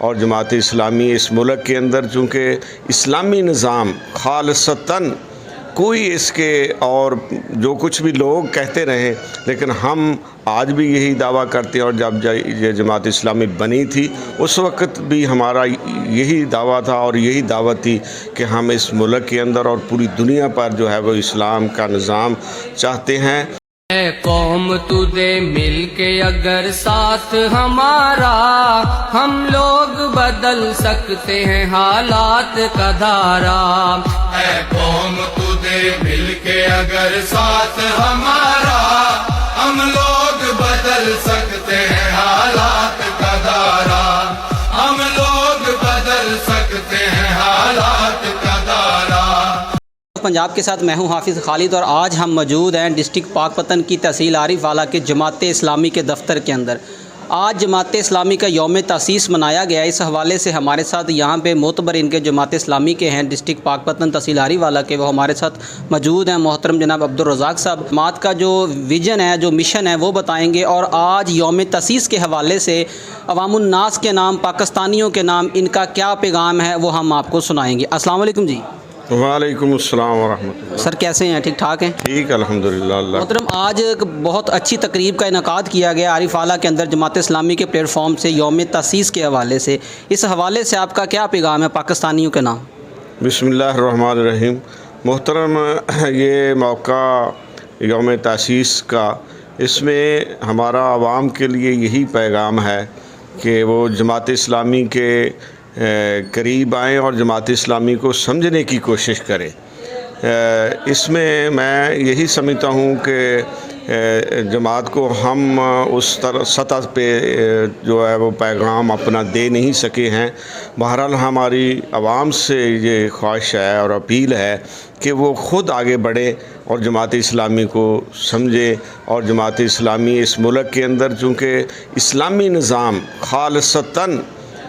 और जमात इस्लामी इस मुल्क के अंदर चूँकि इस्लामी निज़ाम खालिसतन कोई इसके और जो कुछ भी लोग कहते रहें, लेकिन हम आज भी यही दावा करते हैं। और जब ये जमात इस्लामी बनी थी उस वक़्त भी हमारा यही दावा था और यही दावत थी कि हम इस मुल्क के अंदर और पूरी दुनिया पर जो है वो इस्लाम का निज़ाम चाहते हैं। कौम तुझे मिल के अगर साथ हमारा, हम लोग बदल सकते हैं हालात का धारा। कौम तुझे मिल के अगर साथ हमारा, हम लोग बदल सकते हैं हालात का धारा। हम लोग बदल सकते हैं हालात का धारा। पंजाब के साथ मैं हूं हाफिज़ खालिद और आज हम मौजूद हैं डिस्ट्रिक्ट पाकपतन की तहसील आरिफ वाला के जमात इस्लामी के दफ्तर के अंदर। आज जमात इस्लामी का यौम तासीस मनाया गया। इस हवाले से हमारे साथ यहाँ पे मोतबर इनके जमात इस्लामी के हैं डिस्ट्रिक्ट पाकपतन तहसील आरिफ वाला के, वो हमारे साथ मौजूद हैं। मोहतरम जनाब अब्दुल रज़ाक साहब जमात का जो विज़न है, जो मिशन है, वो बताएँगे। और आज यौम तासीस के हवाले से अवामुन नास के नाम, पाकिस्तानियों के नाम इनका क्या पैगाम है वो हम आपको सुनाएँगे। अस्सलाम वालेकुम जी। वालेकुम अस्सलाम वरहमतुल्लाह। सर कैसे हैं? ठीक ठाक हैं? ठीक अल्हम्दुलिल्लाह। मोहतरम आज एक बहुत अच्छी तकरीब का इनकाद किया गया आरिफ वाला के अंदर जमात इस्लामी के प्लेटफॉर्म से यौम तासीस के हवाले से। इस हवाले से आपका क्या पैगाम है पाकिस्तानियों के नाम? बिस्मिल्लाहिर्रहमानिर्रहीम। मोहतरम, ये मौका यौम तासीस का, इसमें हमारा आवाम के लिए यही पैगाम है कि वो जमात इस्लामी के करीब आएँ और जमात इस्लामी को समझने की कोशिश करें। इसमें मैं यही समझता हूँ कि जमात को हम उस सतह पे जो है वो पैगाम अपना दे नहीं सके हैं। बहरहाल हमारी आवाम से ये ख्वाहिश है और अपील है कि वो ख़ुद आगे बढ़े और जमात इस्लामी को समझे। और जमात इस्लामी इस मुल्क के अंदर चूँकि इस्लामी निज़ाम खालिसतन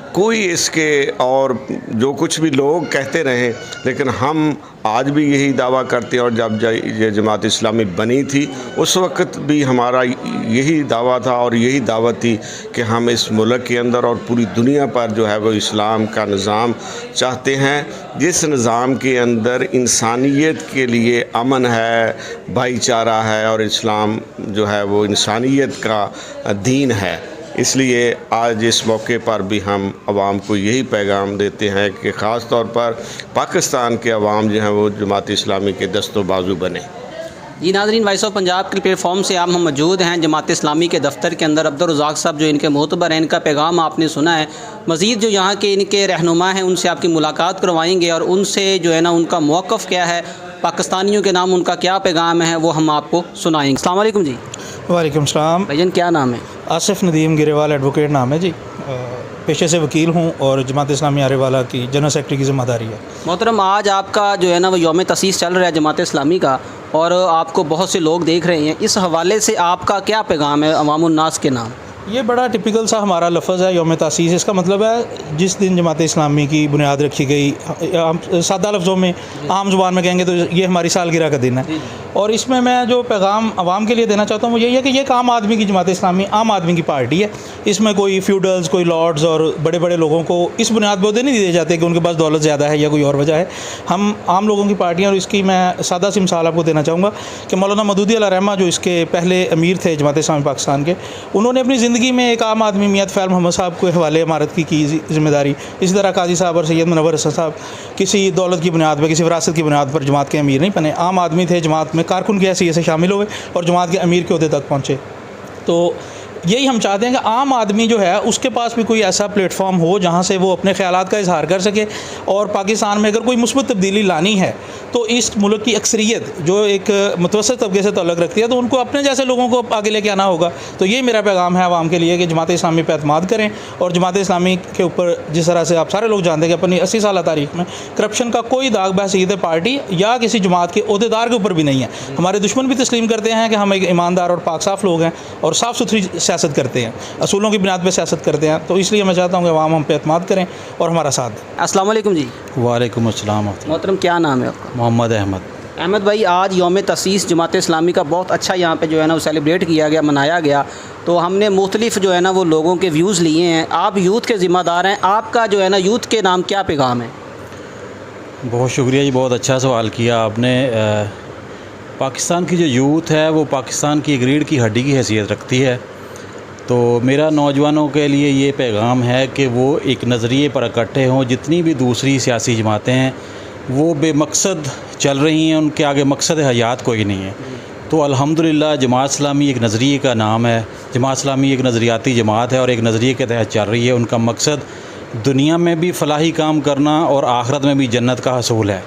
कोई इसके और जो कुछ भी लोग कहते रहें, लेकिन हम आज भी यही दावा करते हैं। और जब ये जमात इस्लामी बनी थी उस वक़्त भी हमारा यही दावा था और यही दावत थी कि हम इस मुल्क के अंदर और पूरी दुनिया पर जो है वो इस्लाम का निज़ाम चाहते हैं, जिस निज़ाम के अंदर इंसानियत के लिए अमन है, भाईचारा है और इस्लाम जो है वो इंसानियत का दीन है। इसलिए आज इस मौके पर भी हम आवाम को यही पैगाम देते हैं कि ख़ास तौर पर पाकिस्तान के अवाम जो हैं वो जमात इस्लामी के दस्तो बाजू बने। जी नाज़रीन, वॉइस ऑफ पंजाब के प्लेटफॉर्म से आप हम मौजूद हैं जमात इस्लामी के दफ्तर के अंदर। अब्दुल रज़ाक साहब जो इनके मोतबर हैं, इनका पैगाम आपने सुना है। मज़ीद जो यहाँ के इनके रहनुमा हैं उनसे आपकी मुलाकात करवाएंगे और उनसे जो है ना उनका मौक़िफ़ क्या है, पाकिस्तानियों के नाम उनका क्या पैगाम है, वो हम आपको सुनाएंगे। अस्सलाम वालेकुम जी। वालेकुम सलाम। भाईजान क्या नाम है? आसिफ नदीम गिरेवाल एडवोकेट नाम है जी। पेशे से वकील हूँ और जमात इस्लामी आरिफ वाला की जनरल सेक्रेटरी की ज़िम्मेदारी है। मोहतरम, आज आपका जो है ना वो यौम तासीस चल रहा है जमात इस्लामी का और आपको बहुत से लोग देख रहे हैं। इस हवाले से आपका क्या पैगाम है अवामुन नास के नाम? ये बड़ा टिपिकल सा हमारा लफ्ज़ है यौम तासीस। इसका मतलब है जिस दिन जमात इस्लामी की बुनियाद रखी गई, सादा लफ्ज़ों में आम ज़ुबान में कहेंगे तो ये हमारी सालगिरह का दिन है। और इसमें मैं जो पैगाम आवाम के लिए देना चाहता हूँ वो यही है कि ये एक आम आदमी की जमात इस्लामी आम आदमी की पार्टी है। इसमें कोई फ्यूडल्स, कोई लॉर्ड्स और बड़े बड़े लोगों को इस बुनियाद पर नहीं दिए जाते कि उनके पास दौलत ज़्यादा है या कोई और वजह है। हम आम लोगों की पार्टी हैं। और इसकी मैं सादा सी मिसाल आपको देना चाहूँगा कि मौलाना मदूदी अल रहमा जो इसके पहले अमीर थे जमात इस्लामी पाकिस्तान के, उन्होंने अपनी ज़िंदगी में एक आम आदमी मियां फ़ैज़ल मोहम्मद साहब को हवाले इमारत की ज़िम्मेदारी। इसी तरह काजी साहब और सैयद मुनव्वर हसन साहब किसी दौलत की बुनियाद पर, किसी विरासत की बुनियाद पर जमात के अमीर नहीं बने। आम आदमी थे, जमात में कारकुन की हैसियत से शामिल हुए और जमात के अमीर के ओहदे तक पहुँचे। तो यही हम चाहते हैं कि आम आदमी जो है उसके पास भी कोई ऐसा प्लेटफॉर्म हो जहाँ से वो अपने ख़यालात का इजहार कर सके। और पाकिस्तान में अगर कोई मुस्बत तब्दीली लानी है तो इस मुल्क की अक्सरियत जो एक मुतवस्सित तबके से तल्लुक़ रखती है तो उनको अपने जैसे लोगों को आगे लेके आना होगा। तो ये मेरा पैगाम है आवाम के लिए कि जमात इस्लामी पर एतमाद करें। और जमात इस्लामी के ऊपर जिस तरह से आप सारे लोग जानते हैं कि अपनी 80 साल तारीख में करप्शन का कोई दाग बहसीत पार्टी या किसी जमात के ओहदेदार के ऊपर भी नहीं है। हमारे दुश्मन भी तस्लीम करते हैं कि हम एक ईमानदार और पाक साफ़ लोग हैं और साफ़ सुथरी सियासत करते हैं, असूलों की बुनियाद पर सियासत करते हैं। तो इसलिए मैं चाहता हूँ कि अवाम हम पे एतमाद करें और हमारा साथ दें। अस्सलाम वालेकुम जी। वालेकुम अस्सलाम। मोहतरम क्या नाम है आपका? मोहम्मद अहमद। अहमद भाई, आज यौम तसीस जमात इस्लामी का बहुत अच्छा यहाँ पे जो है ना वो सेलिब्रेट किया गया, मनाया गया। तो हमने मुख्तलिफ जो है ना वो लोगों के व्यूज़ लिए हैं। आप यूथ के ज़िम्मेदार हैं, आपका जो है ना यूथ के नाम क्या पैगाम है? बहुत शुक्रिया जी, बहुत अच्छा सवाल किया आपने। पाकिस्तान की जो यूथ है वो पाकिस्तान की एक रीढ़ की हड्डी की हैसियत रखती है। तो मेरा नौजवानों के लिए ये पैगाम है कि वो एक नज़रिए पर इकट्ठे हों। जितनी भी दूसरी सियासी जमातें हैं वो बेमकसद चल रही हैं, उनके आगे मकसद हयात कोई नहीं है। तो अल्हम्दुलिल्लाह जमात इस्लामी एक नज़रिए का नाम है। जमात इस्लामी एक नज़रियाती जमात है और एक नज़रिए के तहत चल रही है। उनका मकसद दुनिया में भी फलाही काम करना और आखिरत में भी जन्नत का हसूल है।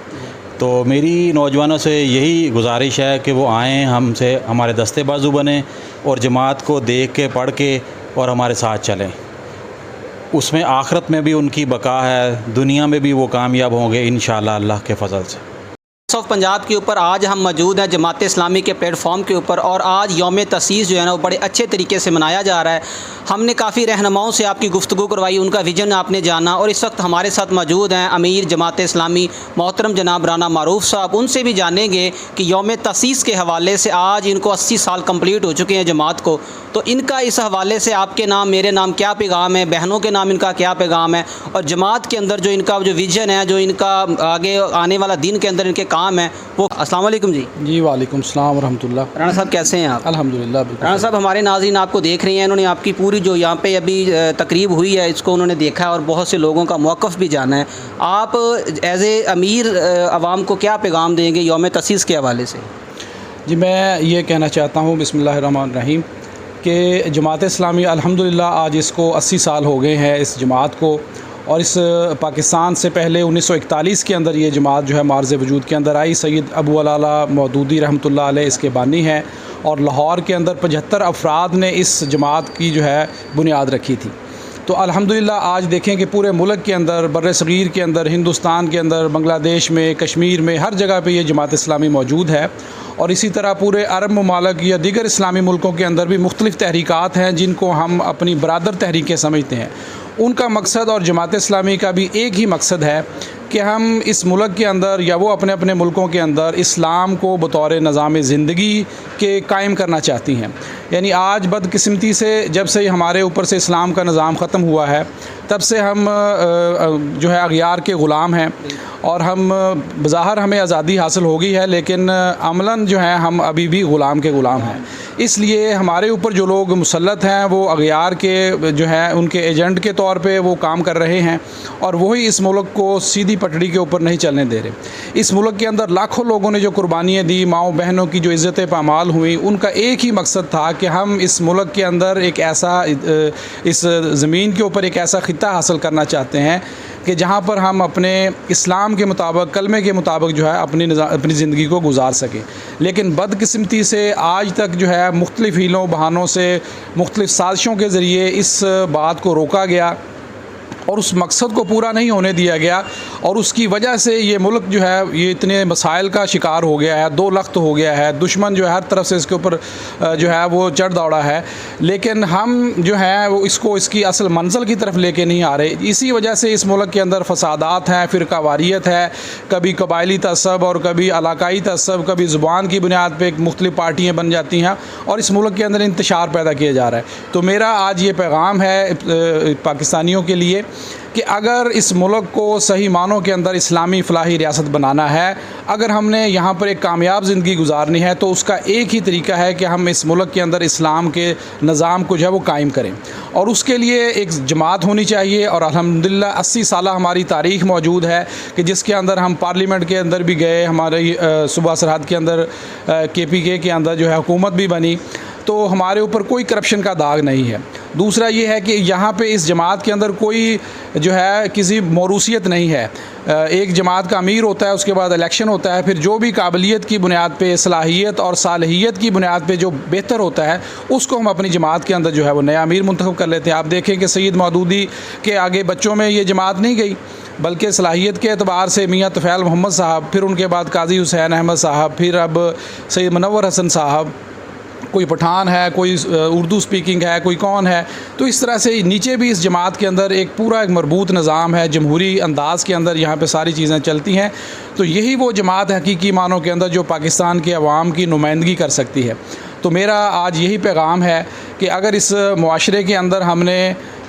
तो मेरी नौजवानों से यही गुजारिश है कि वो आएँ, हमसे हमारे दस्ते बाजू बने और जमात को देख के पढ़ के और हमारे साथ चलें। उसमें आखिरत में भी उनकी बका है, दुनिया में भी वो कामयाब होंगे इंशाअल्लाह अल्लाह के फ़ज़ल से। ऑफ पंजाब के ऊपर आज हम मौजूद हैं जमात इस्लामी के प्लेटफॉर्म के ऊपर, और आज यौम तसीस जो है ना वो बड़े अच्छे तरीके से मनाया जा रहा है। हमने काफ़ी रहनुमाओं से आपकी गुफ्तगू करवाई, उनका विजन आपने जाना, और इस वक्त हमारे साथ मौजूद हैं अमीर जमात इस्लामी मोहतरम जनाब राना मारूफ साहब। उनसे भी जानेंगे कि यौम तसीस के हवाले से आज इनको 80 साल कम्प्लीट हो चुके हैं जमात को, तो इनका इस हवाले से आपके नाम मेरे नाम क्या पैगाम है, बहनों के नाम इनका क्या पैगाम है, और जमात के अंदर जो इनका जो विजन है, जो इनका आगे आने वाला दिन के अंदर इनके काम है वो। अस्सलाम वालेकुम जी। वालेकुम सलाम रहमतुल्लाह। राना साहब कैसे हैं आप? अल्हम्दुलिल्लाह बिल्कुल। राना साहब, हमारे नाज़रीन आपको देख रहे हैं, इन्होंने आपकी पूरी जो यहाँ पे अभी तकरीब हुई है इसको उन्होंने देखा है और बहुत से लोगों का मौक़िफ़ भी जाना है। आप एज़ ए अमीर आवाम को क्या पैगाम देंगे यौम तसीस के हवाले से? जी, मैं ये कहना चाहता हूँ बिस्मिल्लाहिर्रहमानिर्रहीम कि जमात इस्लामी अल्हम्दुलिल्लाह आज इसको 80 साल हो गए हैं इस जमात को, और इस पाकिस्तान से पहले 1941 के अंदर ये जमात जो है मार्ज़ वजूद के अंदर आई। सैयद अबू अला मौदूदी रहमतुल्लाह अलैह इसके बानी हैं, और लाहौर के अंदर 75 अफराद ने इस जमात की जो है बुनियाद रखी थी। तो अल्हम्दुलिल्लाह आज देखें कि पूरे मुल्क के अंदर, बर्र सग़ीर के अंदर, हिंदुस्तान के अंदर, बांग्लादेश में, कश्मीर में, हर जगह पे ये जमात इस्लामी मौजूद है। और इसी तरह पूरे अरब ममालिक या दीगर इस्लामी मुल्कों के अंदर भी मुख्तलिफ़ तहरीकात हैं जिनको हम अपनी बरादर तहरीकें समझते हैं। उनका मकसद और जमात इस्लामी का भी एक ही मकसद है कि हम इस मुल्क के अंदर या वो अपने अपने मुल्कों के अंदर इस्लाम को बतौर निज़ाम ज़िंदगी के कायम करना चाहती हैं। यानी आज बदकिस्मती से जब से हमारे ऊपर से इस्लाम का निज़ाम ख़त्म हुआ है तब से हम जो है अगयार के ग़ुलाम हैं, और हम बज़ाहिर हमें आज़ादी हासिल हो गई है लेकिन अमलन जो है हम अभी भी ग़ुलाम के ग़ुलाम हैं। इसलिए हमारे ऊपर जो लोग मुसल्लत हैं वो अगयार के जो है उनके एजेंट के तौर पे वो काम कर रहे हैं, और वही इस मुल्क को सीधी पटड़ी के ऊपर नहीं चलने दे रहे। इस मुल्क के अंदर लाखों लोगों ने जो कुर्बानियाँ दी, माओ बहनों की जो इज़्ज़तें पामाल हुई, उनका एक ही मकसद था कि हम इस मुल्क के अंदर एक ऐसा इस ज़मीन के ऊपर एक ऐसा ख़ित्ता हासिल करना चाहते हैं कि जहाँ पर हम अपने इस्लाम के मुताबिक, कलमे के मुताबिक जो है अपनी ज़िंदगी को गुजार सकें। लेकिन बदकिस्मती से आज तक जो है मुख्तलिफ़ हीलों बहानों से, मुख्तलिफ़ साजिशों के ज़रिए इस बात को रोका गया और उस मकसद को पूरा नहीं होने दिया गया, और उसकी वजह से ये मुल्क जो है ये इतने मसाइल का शिकार हो गया है, दो लख्त हो गया है। दुश्मन जो है हर तरफ से इसके ऊपर जो है वो चढ़ दौड़ा है, लेकिन हम जो है वो इसको इसकी असल मंजिल की तरफ लेके नहीं आ रहे। इसी वजह से इस मुल्क के अंदर फसादात हैं, फ़िरकावारियत है, कभी कबायली तअस्सुब और कभी इलाकाई तअस्सुब, कभी ज़ुबान की बुनियाद पर मुख्तलिफ़ पार्टियाँ बन जाती हैं और इस मुल्क के अंदर इंतशार पैदा किया जा रहा है। तो मेरा आज ये पैगाम है पाकिस्तानियों के लिए कि अगर इस मुल्क को सही मानों के अंदर इस्लामी फ़लाही रियासत बनाना है, अगर हमने यहाँ पर एक कामयाब ज़िंदगी गुजारनी है, तो उसका एक ही तरीका है कि हम इस मुल्क के अंदर इस्लाम के निज़ाम को जो है वो कायम करें, और उसके लिए एक जमात होनी चाहिए। और अल्हम्दुलिल्लाह 80 साल हमारी तारीख़ मौजूद है कि जिसके अंदर हम पार्लियामेंट के अंदर भी गए, हमारे सूबा सरहद के अंदर KPK के अंदर जो है हुकूमत भी बनी, तो हमारे ऊपर कोई करप्शन का दाग नहीं है। दूसरा ये है कि यहाँ पे इस जमात के अंदर कोई जो है किसी मौरूसियत नहीं है। एक जमात का अमीर होता है, उसके बाद इलेक्शन होता है, फिर जो भी काबिलियत की बुनियाद पे, सलाहियत और सालहियत की बुनियाद पे जो बेहतर होता है उसको हम अपनी जमात के अंदर जो है वो नया अमीर मुंतखब कर लेते हैं। आप देखें कि सैयद मौदूदी के आगे बच्चों में ये जमात नहीं गई, बल्कि सलाहियत के एतबार से मियाँ तुफ़ैल मोहम्मद साहब, फिर उनके बाद काजी हुसैन अहमद साहब, फिर अब सैयद मुनव्वर हसन साहब, कोई पठान है, कोई उर्दू स्पीकिंग है, कोई कौन है। तो इस तरह से नीचे भी इस जमात के अंदर एक पूरा एक मरबूत निज़ाम है, जमहूरी अंदाज़ के अंदर यहाँ पे सारी चीज़ें चलती हैं। तो यही वो जमात है हकीकी मानों के अंदर जो पाकिस्तान के अवाम की नुमाइंदगी कर सकती है। तो मेरा आज यही पैगाम है कि अगर इस मुआशरे के अंदर हमने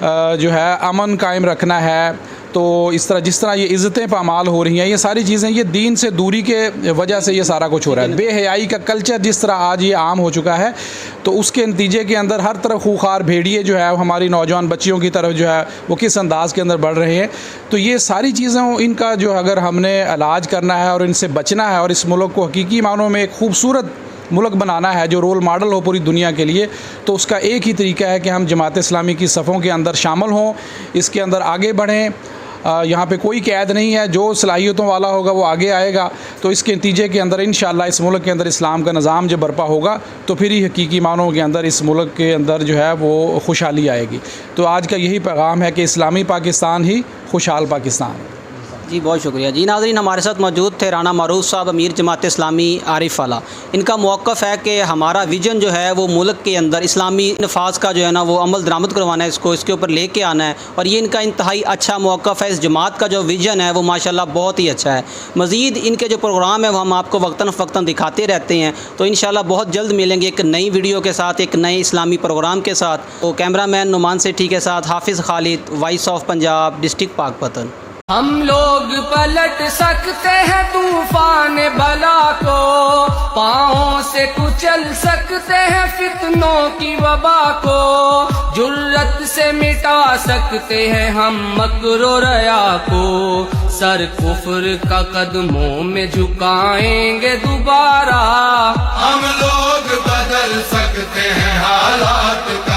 जो है अमन कायम रखना है, तो इस तरह जिस तरह ये इज़्ज़तें पामाल हो रही हैं, ये सारी चीज़ें ये दीन से दूरी के वजह से ये सारा कुछ हो रहा है। बेहयाई का कल्चर जिस तरह आज ये आम हो चुका है, तो उसके नतीजे के अंदर हर तरफ खूंखार भेड़िए जो है हमारी नौजवान बच्चियों की तरफ जो है वो किस अंदाज़ के अंदर बढ़ रहे हैं। तो ये सारी चीज़ें इनका जो अगर हमने इलाज करना है और इनसे बचना है और इस मुल्क को हकीकी मानों में एक खूबसूरत मुल्क बनाना है जो रोल मॉडल हो पूरी दुनिया के लिए, तो उसका एक ही तरीका है कि हम जमात इस्लामी की सफ़ों के अंदर शामिल हों, इसके अंदर आगे बढ़ें। यहाँ पे कोई कैद नहीं है, जो सलाहियतों वाला होगा वो आगे आएगा। तो इसके नतीजे के अंदर इंशाअल्लाह इस मुल्क के अंदर इस्लाम का निज़ाम जब बर्पा होगा तो फिर ही हकीकी मानों के अंदर इस मुल्क के अंदर जो है वो खुशहाली आएगी। तो आज का यही पैगाम है कि इस्लामी पाकिस्तान ही खुशहाल पाकिस्तान है। जी बहुत शुक्रिया जी। नाज़रीन, हमारे साथ मौजूद थे राना मारूफ साहब, अमीर जमात इस्लामी आरिफ वाला। इनका मौक़िफ़ है कि हमारा विज़न जो है वो मुल्क के अंदर इस्लामी नफाज का जो है ना वो अमल दरामद करवाना है, इसको इसके ऊपर लेके आना है, और ये इनका इंतहाई अच्छा मौक़िफ़ है। इस जमात का जो विज़न है वो माशाल्लाह बहुत ही अच्छा है। मज़ीद इनके जो प्रोग्राम है वो हम आपको वक्तन फ़क्तन दिखाते रहते हैं। तो इंशाल्लाह बहुत जल्द मिलेंगे एक नई वीडियो के साथ, एक नए इस्लामी प्रोग्राम के साथ। तो कैमरामैन नुमान सेठी के साथ हाफिज़ Khalid, voice of Punjab, district Pakpattan. हम लोग पलट सकते हैं तूफान बला को, पाँवों से कुचल सकते हैं फितनों की वबा को, जुर्रत से मिटा सकते हैं हम मकरो रया को, सर कुफ्र का कदमों में झुकाएंगे दोबारा। हम लोग बदल सकते हैं हालात।